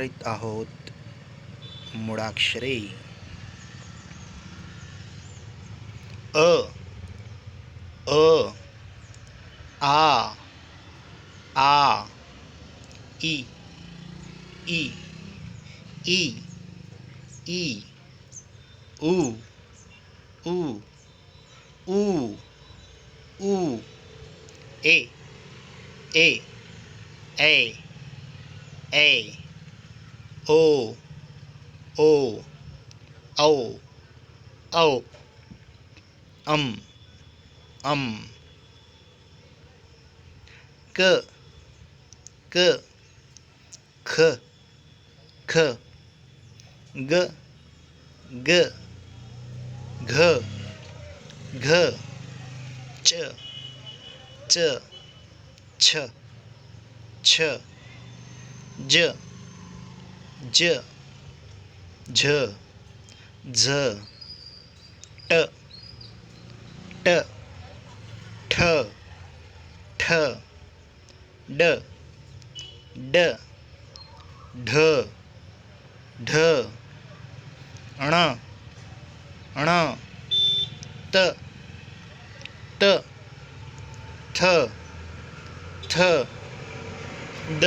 करीत आहोत मुळाक्षरे अ अ आ आ इ ई ई ई ઉ ઉ ઉ ઉ એ એ એ એ ઓ ઓ ઔ ઔ અમ ક ક ખ ખ ગ ગ ઘ ઘ ચ ચ છ છ જ જ ઝ ઝ ટ ટ ઠ ઠ ડ ડ ઢ ઢ ણ ણ ત ત થ થ દ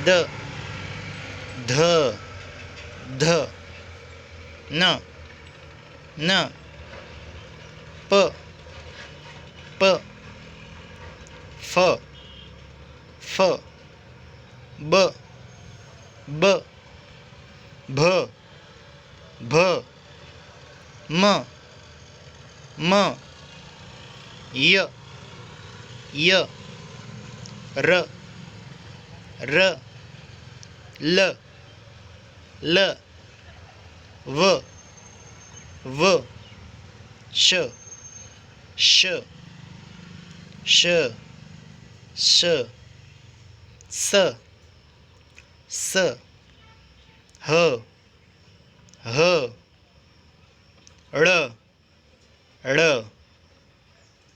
દ ધ ધ ન ન પ પ ફ ફ બ બ ભ ભ મ મ ય ય ર ર લ લ વ વ શ શ શ શ સ સ હ હ ળ